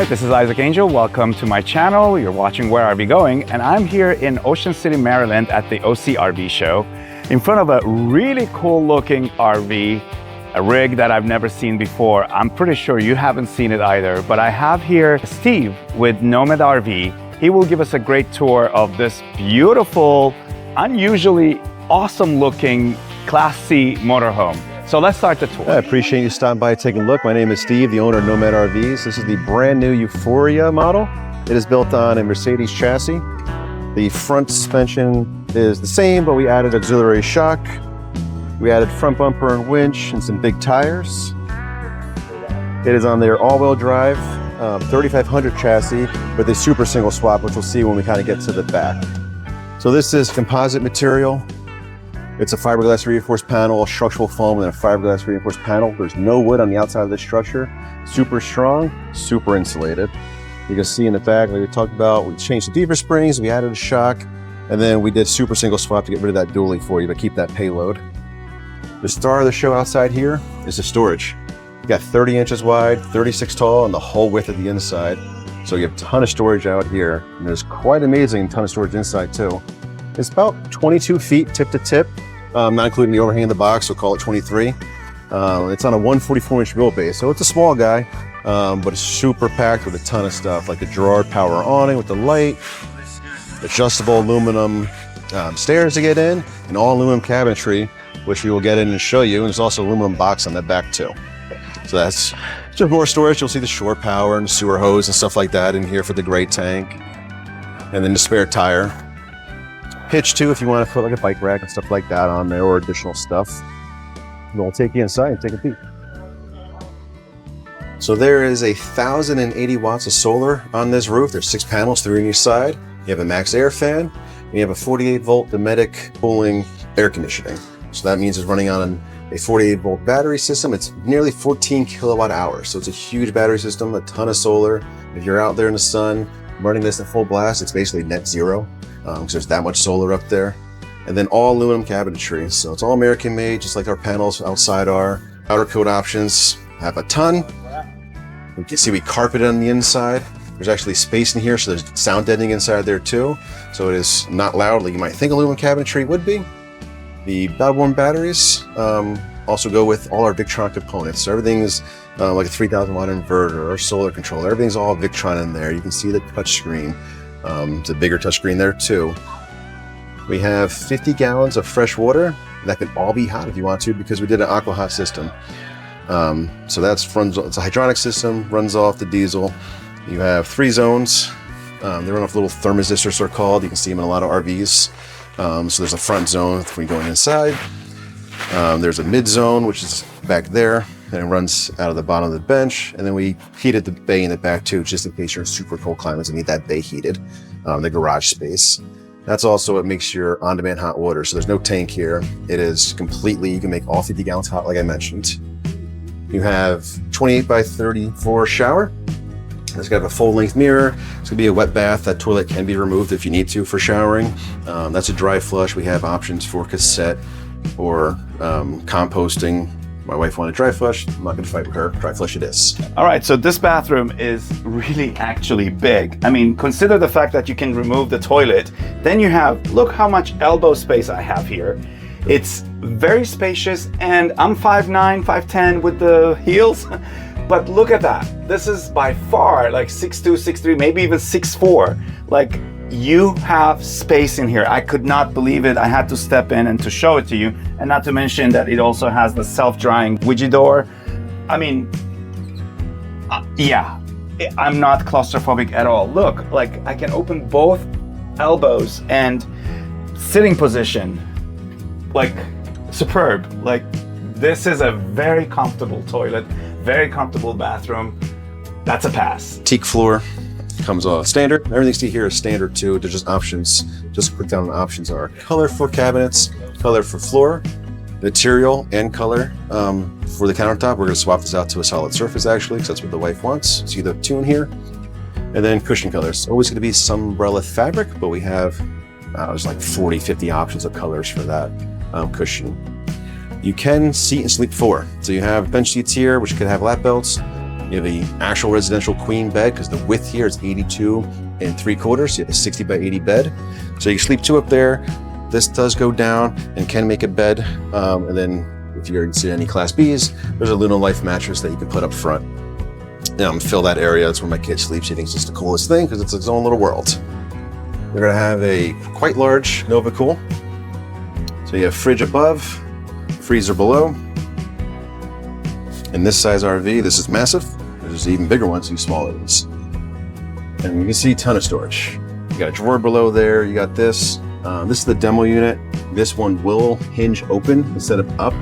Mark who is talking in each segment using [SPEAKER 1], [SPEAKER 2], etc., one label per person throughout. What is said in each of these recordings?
[SPEAKER 1] Hi, this is Isaac Angel. Welcome to my channel. You're watching Where Are We Going? And I'm here in Ocean City, Maryland at the OC RV show in front of a really cool looking RV, a rig that I've never seen before. I'm pretty sure you haven't seen it either, but I have here Steve with NOMAD RV. He will give us a great tour of this beautiful, unusually awesome looking Class C motorhome. So let's start the tour.
[SPEAKER 2] I appreciate you stopping by and taking a look. My name is Steve, the owner of NOMAD RVs. This is the brand new Euphoria model. It is built on a Mercedes chassis. The front suspension is the same, but we added auxiliary shock. We added front bumper and winch and some big tires. It is on their all-wheel drive 3500 chassis with a super single swap, which we'll see when we kind of get to the back. So this is composite material. It's a fiberglass reinforced panel, a structural foam, and a fiberglass reinforced panel. There's no wood on the outside of this structure. Super strong, super insulated. You can see in the back, like we talked about, we changed the beaver springs, we added a shock, and then we did super single swap to get rid of that dually for you, but keep that payload. The star of the show outside here is the storage. You got 30 inches wide, 36 tall, and the whole width of the inside. So you have a ton of storage out here, and there's quite amazing ton of storage inside too. It's about 22 feet tip to tip, not including the overhang in the box, so call it 23. It's on a 144-inch wheelbase, so it's a small guy, but it's super packed with a ton of stuff, like the Girard power awning with the light, adjustable aluminum stairs to get in, and all aluminum cabinetry, which we will get in and show you, and there's also aluminum box on the back too. So that's just more storage. You'll see the shore power and sewer hose and stuff like that in here for the gray tank, and then the spare tire. Hitch too, if you want to put like a bike rack and stuff like that on there or additional stuff. We'll take you inside and take a peek. So there is 1,080 watts of solar on this roof. There's 6 panels, 3 on each side. You have a max air fan, and you have a 48 volt Dometic cooling air conditioning. So that means it's running on a 48 volt battery system. It's nearly 14 kilowatt hours. So it's a huge battery system, a ton of solar. If you're out there in the sun, running this at full blast, it's basically net zero. Because there's that much solar up there. And then all aluminum cabinetry. So it's all American made, just like our panels outside are. Powder coat options have a ton. You can see we carpet on the inside. There's actually space in here, so there's sound deadening inside there too. So it is not loud like you might think aluminum cabinetry would be. The Battle-Born batteries also go with all our Victron components. So everything is like a 3,000 watt inverter or solar controller. Everything's all Victron in there. You can see the touch screen. It's a bigger touchscreen there too. We have 50 gallons of fresh water that can all be hot if you want to, because we did an aqua hot system. So it's a hydronic system, runs off the diesel. You have 3 zones. They run off little thermosistors, they're called. You can see them in a lot of RVs. So there's a front zone when you're going inside. There's a mid zone, which is back there, and it runs out of the bottom of the bench. And then we heated the bay in the back too, just in case you're in super cold climates and need that bay heated, the garage space. That's also what makes your on-demand hot water. So there's no tank here. It is completely, you can make all 50 gallons hot, like I mentioned. You have 28 by 34 shower. It's got a full length mirror. It's gonna be a wet bath. That toilet can be removed if you need to for showering. That's a dry flush. We have options for cassette or composting. My wife wanted dry flush. I'm not gonna fight with her. Dry flush it is.
[SPEAKER 1] All right, so this bathroom is really actually big. I mean, consider the fact that you can remove the toilet. Then you have, look how much elbow space I have here. It's very spacious, and I'm 5'9", 5'10" with the heels. But look at that. This is by far like 6'2", 6'3", maybe even 6'4". Like, you have space in here. I could not believe it. I had to step in and to show it to you. And not to mention that it also has the self-drying widget door. I mean, yeah, I'm not claustrophobic at all. Look, like I can open both elbows and sitting position. Like, superb. Like, this is a very comfortable toilet, very comfortable bathroom. That's a pass.
[SPEAKER 2] Teak floor. Comes off standard. Everything you see here is standard too. There's just options. Just click down on the options are color for cabinets, color for floor, material and color for the countertop. We're going to swap this out to a solid surface actually, because that's what the wife wants. See the tune here. And then cushion colors. Always going to be some umbrella fabric, but we have there's like 40, 50 options of colors for that cushion. You can seat and sleep 4. So you have bench seats here, which could have lap belts. You have the actual residential queen bed because the width here is 82 3/4. So you have a 60 by 80 bed. So you sleep 2 up there. This does go down and can make a bed. And then if you're in any Class Bs, there's a Luna Life mattress that you can put up front. Fill that area. That's where my kid sleeps. He thinks it's the coolest thing because it's its own little world. You're gonna have a quite large Nova Cool. So you have fridge above, freezer below. In this size RV, this is massive. There's even bigger ones, these smaller ones. And you can see a ton of storage. You got a drawer below there. You got this. This is the demo unit. This one will hinge open instead of up,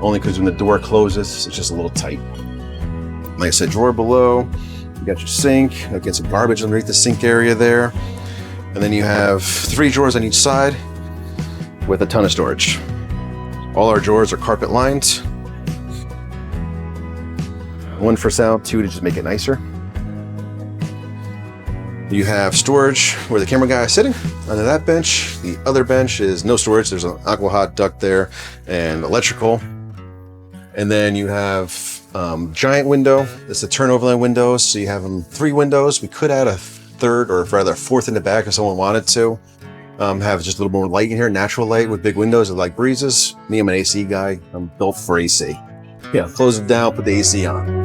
[SPEAKER 2] only because when the door closes, it's just a little tight. Like I said, drawer below. You got your sink. You get some garbage underneath the sink area there. And then you have 3 drawers on each side with a ton of storage. All our drawers are carpet lined. 1 for sound, 2 to just make it nicer. You have storage where the camera guy is sitting. Under that bench, the other bench is no storage. There's an aqua hot duct there and electrical. And then you have giant window. It's a Tern Overland windows. So you have 3 windows. We could add a 3rd or rather a 4th in the back if someone wanted to. Have just a little more light in here, natural light with big windows that like breezes. Me, I'm an AC guy. I'm built for AC. Yeah, close it down, put the AC on.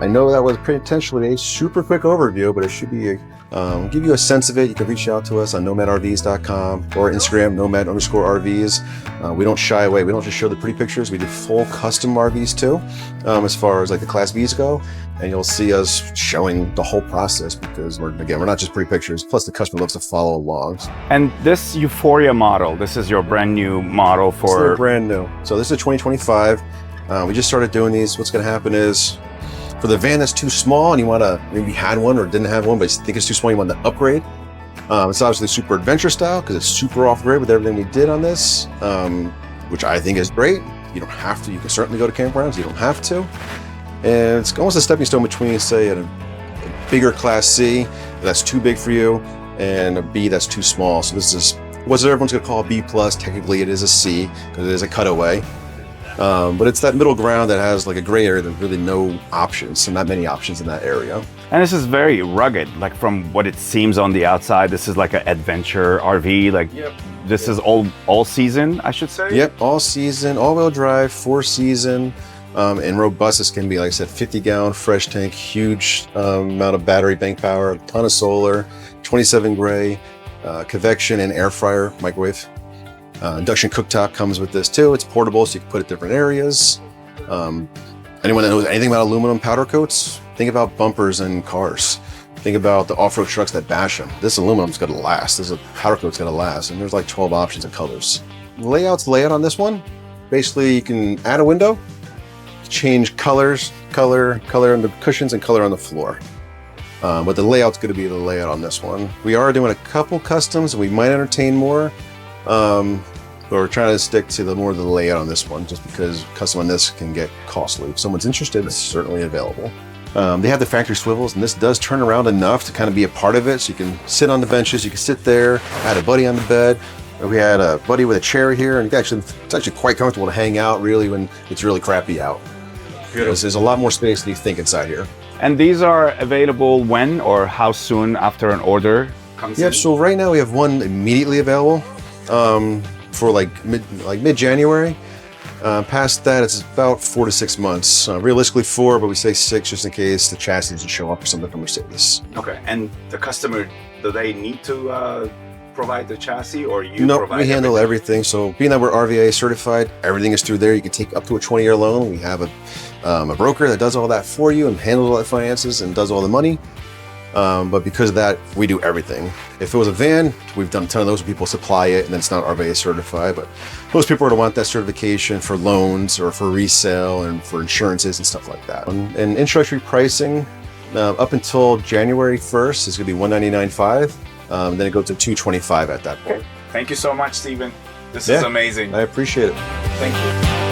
[SPEAKER 2] I know that was potentially a super quick overview, but it should be give you a sense of it. You can reach out to us on nomadrvs.com or Instagram, nomad_RVs. We don't shy away. We don't just show the pretty pictures. We do full custom RVs too, as far as like the Class Bs go. And you'll see us showing the whole process because we're not just pretty pictures. Plus the customer loves to follow along.
[SPEAKER 1] And this Euphoria model, this is your brand new model for...
[SPEAKER 2] It's brand new. So this is a 2025. We just started doing these. What's going to happen is, for the van that's too small and you want to, maybe had one or didn't have one, but you think it's too small, you want to upgrade. It's obviously super adventure style because it's super off-grid with everything we did on this, which I think is great. You don't have to. You can certainly go to campgrounds. You don't have to. And it's almost a stepping stone between, say, a bigger Class C that's too big for you and a B that's too small. So this is what everyone's going to call a B+. Technically, it is a C because it is a cutaway. But it's that middle ground that has like a gray area. There's really no options, so not many options in that area.
[SPEAKER 1] And this is very rugged, like from what it seems on the outside. This is like an adventure RV. Like, yep. This is all season, I should say.
[SPEAKER 2] Yep, all season, all-wheel drive, 4-season, and robust. This can be, like I said, 50-gallon fresh tank, huge amount of battery bank power, a ton of solar, 27 gray, convection and air fryer microwave. Induction cooktop comes with this too. It's portable, so you can put it in different areas. Anyone that knows anything about aluminum powder coats, think about bumpers in cars. Think about the off-road trucks that bash them. This aluminum's gonna last. This powder coat's gonna last, and there's like 12 options of colors. Layout on this one. Basically, you can add a window, change color on the cushions and color on the floor. But the layout's going to be the layout on this one. We are doing a couple customs, and we might entertain more. But we're trying to stick to the more of the layout on this one, just because custom on this can get costly. If someone's interested, it's certainly available. They have the factory swivels, and this does turn around enough to kind of be a part of it. So you can sit on the benches, you can sit there. I had a buddy on the bed. We had a buddy with a chair here, and it's actually quite comfortable to hang out really when it's really crappy out. There's a lot more space than you think inside here.
[SPEAKER 1] And these are available when or how soon after an order comes in?
[SPEAKER 2] So right now we have one immediately available for like mid-January. Past that, it's about 4 to 6 months. Realistically 4, but we say 6 just in case the chassis doesn't show up or something from Mercedes.
[SPEAKER 1] Okay, and the customer, do they need to provide the chassis, or you
[SPEAKER 2] No,
[SPEAKER 1] provide
[SPEAKER 2] we handle everything. So being that we're RVA certified, everything is through there. You can take up to a 20-year loan. We have a broker that does all that for you and handles all the finances and does all the money. But because of that, we do everything. If it was a van, we've done a ton of those where people supply it and then it's not RVA certified. But most people are going to want that certification for loans or for resale and for insurances and stuff like that. And introductory pricing up until January 1st is going to be $199.5. Then it goes to $225 at that point.
[SPEAKER 1] Okay. Thank you so much, Stephen. This is amazing.
[SPEAKER 2] I appreciate it.
[SPEAKER 1] Thank you.